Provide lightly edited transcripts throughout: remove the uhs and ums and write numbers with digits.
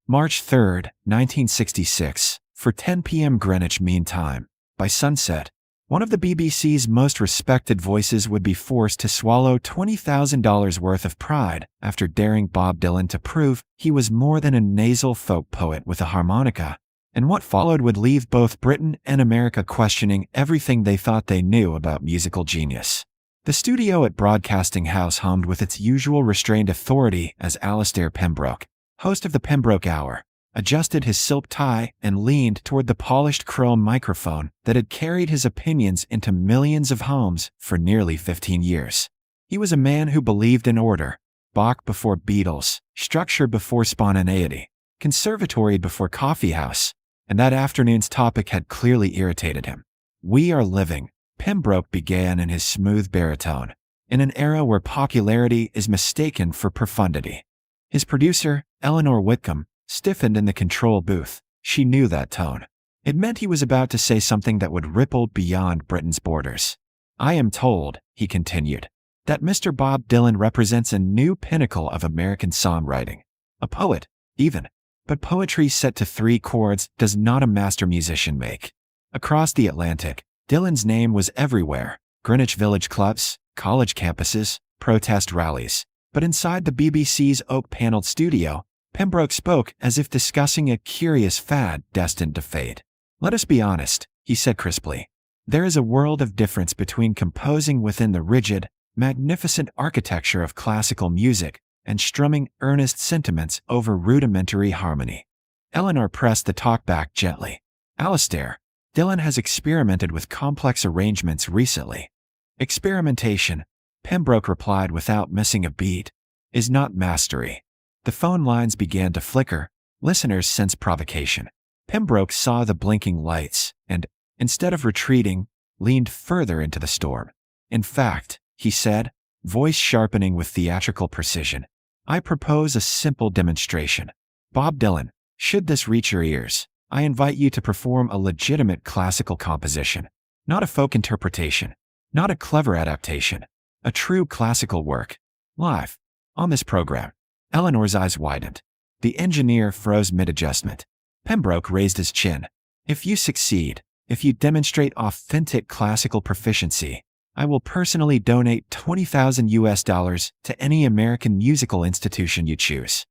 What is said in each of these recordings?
March 3, 1966, for 10 p.m. Greenwich Mean Time. By sunset, one of the BBC's most respected voices would be forced to swallow $20,000 worth of pride after daring Bob Dylan to prove he was more than a nasal folk poet with a harmonica, and what followed would leave both Britain and America questioning everything they thought they knew about musical genius. The studio at Broadcasting House hummed with its usual restrained authority as Alastair Pembroke, host of the Pembroke Hour, adjusted his silk tie and leaned toward the polished chrome microphone that had carried his opinions into millions of homes for nearly 15 years. He was a man who believed in order, Bach before Beatles, structure before spontaneity, conservatory before coffeehouse, and that afternoon's topic had clearly irritated him. "We are living," Pembroke began in his smooth baritone, "in an era where popularity is mistaken for profundity." His producer, Eleanor Whitcomb, stiffened in the control booth. She knew that tone. It meant he was about to say something that would ripple beyond Britain's borders. "I am told," he continued, "that Mr. Bob Dylan represents a new pinnacle of American songwriting. A poet, even. But poetry set to 3 chords does not a master musician make." Across the Atlantic, Dylan's name was everywhere: Greenwich Village clubs, college campuses, protest rallies. But inside the BBC's oak-paneled studio, Pembroke spoke as if discussing a curious fad destined to fade. "Let us be honest," he said crisply. "There is a world of difference between composing within the rigid, magnificent architecture of classical music and strumming earnest sentiments over rudimentary harmony." Eleanor pressed the talk back gently. "Alastair, Dylan has experimented with complex arrangements recently." "Experimentation," Pembroke replied without missing a beat, "is not mastery." The phone lines began to flicker. Listeners sensed provocation. Pembroke saw the blinking lights and, instead of retreating, leaned further into the storm. "In fact," he said, voice sharpening with theatrical precision, "I propose a simple demonstration. Bob Dylan, should this reach your ears, I invite you to perform a legitimate classical composition. Not a folk interpretation, not a clever adaptation, a true classical work. Live. On this program." Eleanor's eyes widened. The engineer froze mid-adjustment. Pembroke raised his chin. "If you succeed, if you demonstrate authentic classical proficiency, I will personally donate $20,000 to any American musical institution you choose."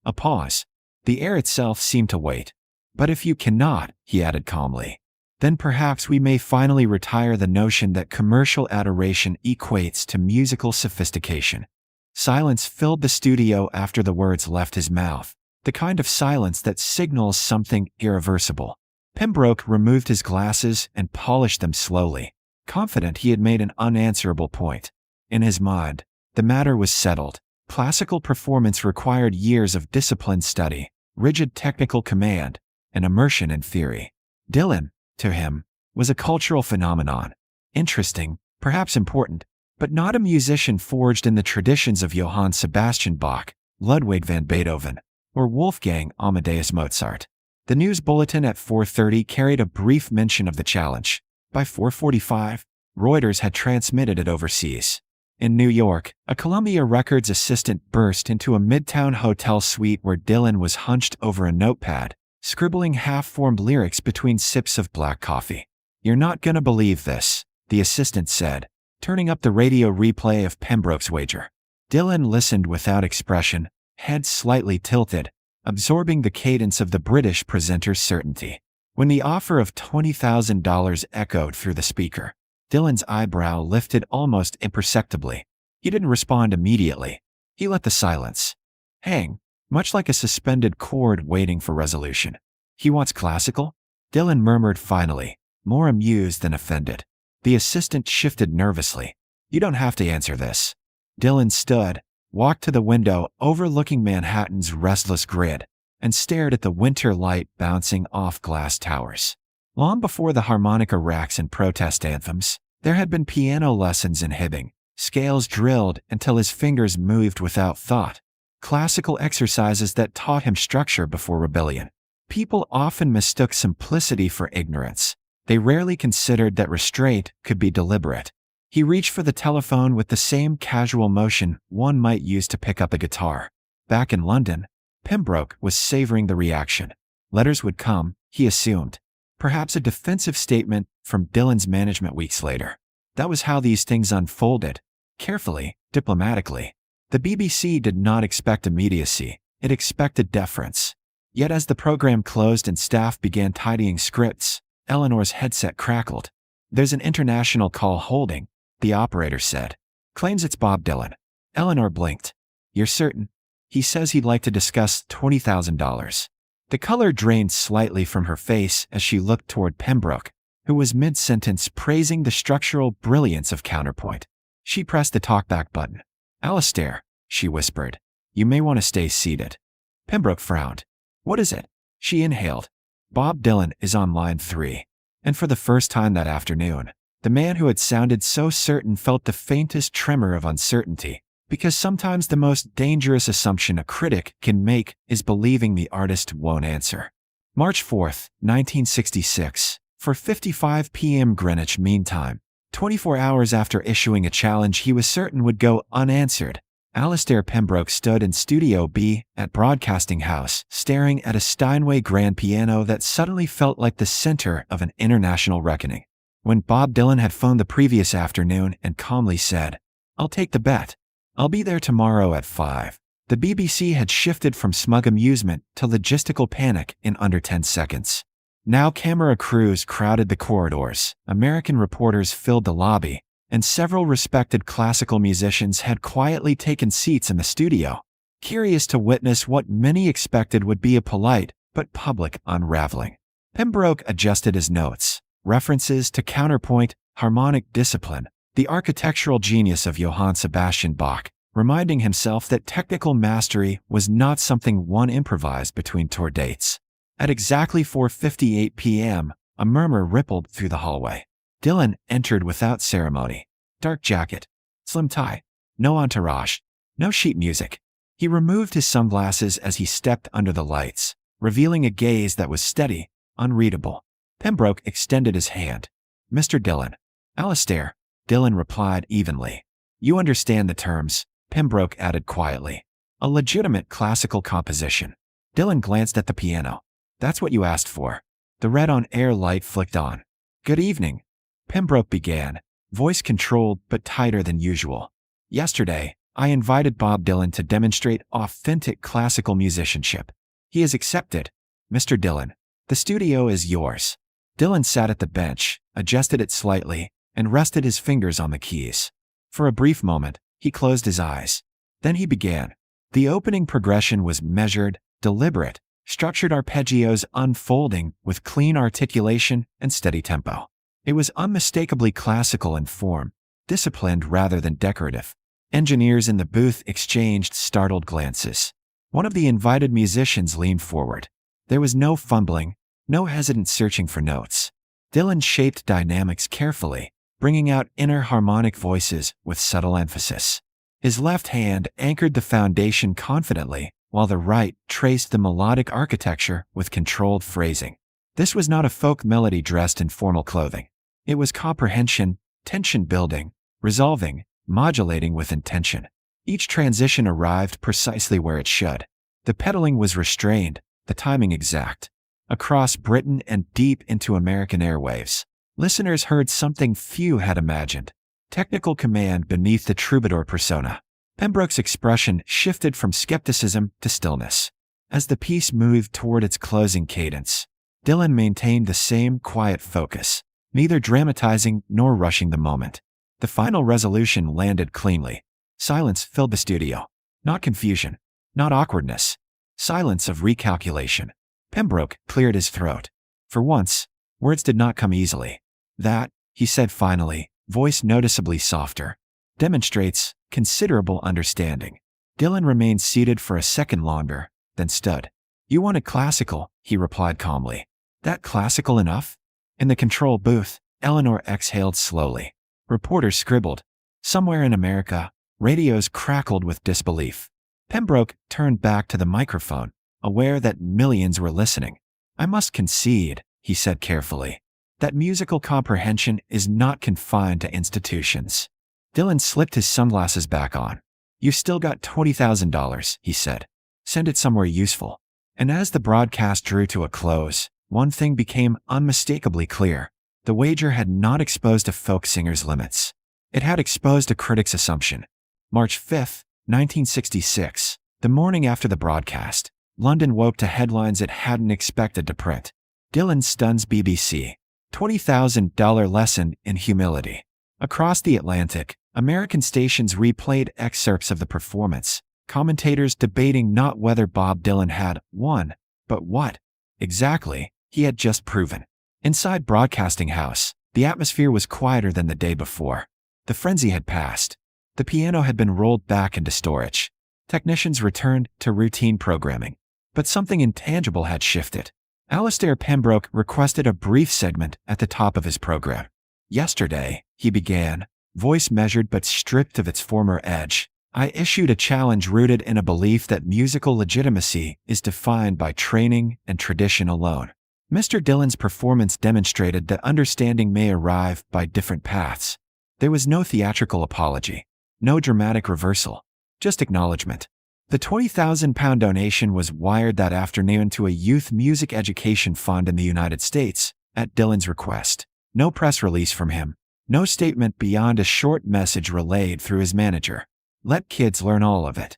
A pause. The air itself seemed to wait. "But if you cannot," he added calmly, "then perhaps we may finally retire the notion that commercial adoration equates to musical sophistication." Silence filled the studio after the words left his mouth, the kind of silence that signals something irreversible. Pembroke removed his glasses and polished them slowly, confident he had made an unanswerable point. In his mind, the matter was settled. Classical performance required years of disciplined study, rigid technical command, and immersion in theory. Dylan, to him, was a cultural phenomenon. Interesting, perhaps important, but not a musician forged in the traditions of Johann Sebastian Bach, Ludwig van Beethoven, or Wolfgang Amadeus Mozart. The news bulletin at 4:30 carried a brief mention of the challenge. By 4:45, Reuters had transmitted it overseas. In New York, a Columbia Records assistant burst into a midtown hotel suite where Dylan was hunched over a notepad, scribbling half-formed lyrics between sips of black coffee. "You're not gonna believe this," the assistant said, turning up the radio replay of Pembroke's wager. Dylan listened without expression, head slightly tilted, absorbing the cadence of the British presenter's certainty. When the offer of $20,000 echoed through the speaker, Dylan's eyebrow lifted almost imperceptibly. He didn't respond immediately. He let the silence hang, much like a suspended cord waiting for resolution. "He wants classical?" Dylan murmured finally, more amused than offended. The assistant shifted nervously. "You don't have to answer this." Dylan stood, walked to the window overlooking Manhattan's restless grid, and stared at the winter light bouncing off glass towers. Long before the harmonica racks and protest anthems, there had been piano lessons in Hibbing, scales drilled until his fingers moved without thought, classical exercises that taught him structure before rebellion. People often mistook simplicity for ignorance. They rarely considered that restraint could be deliberate. He reached for the telephone with the same casual motion one might use to pick up a guitar. Back in London, Pembroke was savoring the reaction. Letters would come, he assumed. Perhaps a defensive statement from Dylan's management weeks later. That was how these things unfolded. Carefully, diplomatically. The BBC did not expect immediacy, it expected deference. Yet as the program closed and staff began tidying scripts, Eleanor's headset crackled. "There's an international call holding," the operator said. "Claims it's Bob Dylan." Eleanor blinked. "You're certain?" "He says he'd like to discuss $20,000. The color drained slightly from her face as she looked toward Pembroke, who was mid-sentence praising the structural brilliance of counterpoint. She pressed the talkback button. "Alistair," she whispered, "you may want to stay seated." Pembroke frowned. "What is it?" She inhaled. Bob Dylan is on line 3. And for the first time that afternoon, the man who had sounded so certain felt the faintest tremor of uncertainty, because sometimes the most dangerous assumption a critic can make is believing the artist won't answer. March 4, 1966, for 55 p.m. Greenwich Mean Time, 24 hours after issuing a challenge he was certain would go unanswered, Alistair Pembroke stood in Studio B at Broadcasting House, staring at a Steinway grand piano that suddenly felt like the center of an international reckoning. When Bob Dylan had phoned the previous afternoon and calmly said, "I'll take the bet. I'll be there tomorrow at 5, the BBC had shifted from smug amusement to logistical panic in under 10 seconds. Now camera crews crowded the corridors, American reporters filled the lobby, and several respected classical musicians had quietly taken seats in the studio, curious to witness what many expected would be a polite but public unraveling. Pembroke adjusted his notes, references to counterpoint, harmonic discipline, the architectural genius of Johann Sebastian Bach, reminding himself that technical mastery was not something one improvised between tour dates. At exactly 4:58 p.m., a murmur rippled through the hallway. Dylan entered without ceremony. Dark jacket, slim tie, no entourage, no sheet music. He removed his sunglasses as he stepped under the lights, revealing a gaze that was steady, unreadable. Pembroke extended his hand. "Mr. Dylan." "Alistair," Dylan replied evenly. "You understand the terms," Pembroke added quietly. "A legitimate classical composition." Dylan glanced at the piano. "That's what you asked for." The red on-air light flicked on. "Good evening," Pembroke began, voice controlled but tighter than usual. "Yesterday, I invited Bob Dylan to demonstrate authentic classical musicianship. He has accepted. Mr. Dylan, the studio is yours." Dylan sat at the bench, adjusted it slightly, and rested his fingers on the keys. For a brief moment, he closed his eyes. Then he began. The opening progression was measured, deliberate, structured arpeggios unfolding with clean articulation and steady tempo. It was unmistakably classical in form, disciplined rather than decorative. Engineers in the booth exchanged startled glances. One of the invited musicians leaned forward. There was no fumbling, no hesitant searching for notes. Dylan shaped dynamics carefully, bringing out inner harmonic voices with subtle emphasis. His left hand anchored the foundation confidently, while the right traced the melodic architecture with controlled phrasing. This was not a folk melody dressed in formal clothing. It was comprehension, tension building, resolving, modulating with intention. Each transition arrived precisely where it should. The pedaling was restrained, the timing exact. Across Britain and deep into American airwaves, listeners heard something few had imagined. Technical command beneath the troubadour persona. Pembroke's expression shifted from skepticism to stillness. As the piece moved toward its closing cadence, Dylan maintained the same quiet focus, neither dramatizing nor rushing the moment. The final resolution landed cleanly. Silence filled the studio. Not confusion, not awkwardness. Silence of recalculation. Pembroke cleared his throat. For once, words did not come easily. "That," he said finally, voice noticeably softer, "demonstrates considerable understanding." Dylan remained seated for a second longer, then stood. "You wanted classical," he replied calmly. "That classical enough?" In the control booth, Eleanor exhaled slowly. Reporters scribbled. Somewhere in America, radios crackled with disbelief. Pembroke turned back to the microphone, aware that millions were listening. "I must concede," he said carefully, "that musical comprehension is not confined to institutions." Dylan slipped his sunglasses back on. "You still got $20,000, he said. Send it somewhere useful. And as the broadcast drew to a close, one thing became unmistakably clear. The wager had not exposed a folk singer's limits. It had exposed a critic's assumption. March 5, 1966, the morning after the broadcast, London woke to headlines it hadn't expected to print. Dylan stuns BBC. $20,000 lesson in humility. Across the Atlantic, American stations replayed excerpts of the performance, commentators debating not whether Bob Dylan had won, but what, exactly, he had just proven. Inside Broadcasting House, the atmosphere was quieter than the day before. The frenzy had passed. The piano had been rolled back into storage. Technicians returned to routine programming. But something intangible had shifted. Alastair Pembroke requested a brief segment at the top of his program. Yesterday, he began, voice measured but stripped of its former edge, I issued a challenge rooted in a belief that musical legitimacy is defined by training and tradition alone. Mr. Dylan's performance demonstrated that understanding may arrive by different paths. There was no theatrical apology, no dramatic reversal, just acknowledgement. The £20,000 donation was wired that afternoon to a youth music education fund in the United States, at Dylan's request. No press release from him, no statement beyond a short message relayed through his manager. Let kids learn all of it.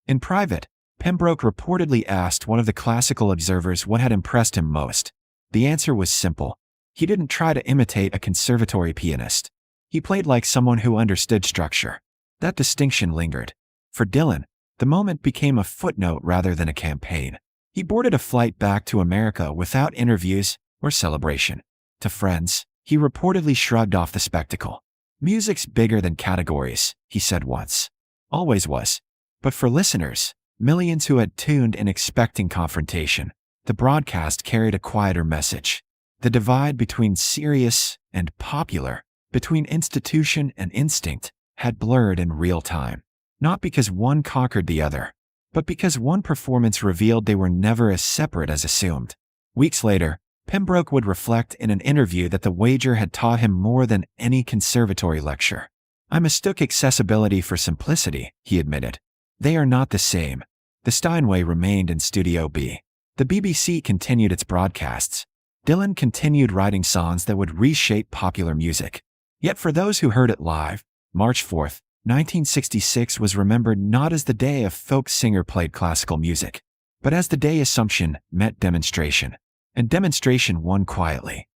In private, Pembroke reportedly asked one of the classical observers what had impressed him most. The answer was simple. He didn't try to imitate a conservatory pianist. He played like someone who understood structure. That distinction lingered. For Dylan, the moment became a footnote rather than a campaign. He boarded a flight back to America without interviews or celebration. To friends, he reportedly shrugged off the spectacle. Music's bigger than categories, he said once. Always was. But for listeners, millions who had tuned in expecting confrontation, the broadcast carried a quieter message. The divide between serious and popular, between institution and instinct, had blurred in real time. Not because one conquered the other, but because one performance revealed they were never as separate as assumed. Weeks later, Pembroke would reflect in an interview that the wager had taught him more than any conservatory lecture. I mistook accessibility for simplicity, he admitted. They are not the same. The Steinway remained in Studio B. The BBC continued its broadcasts. Dylan continued writing songs that would reshape popular music. Yet for those who heard it live, March 4, 1966 was remembered not as the day a folk singer played classical music, but as the day assumption met demonstration, and demonstration won quietly.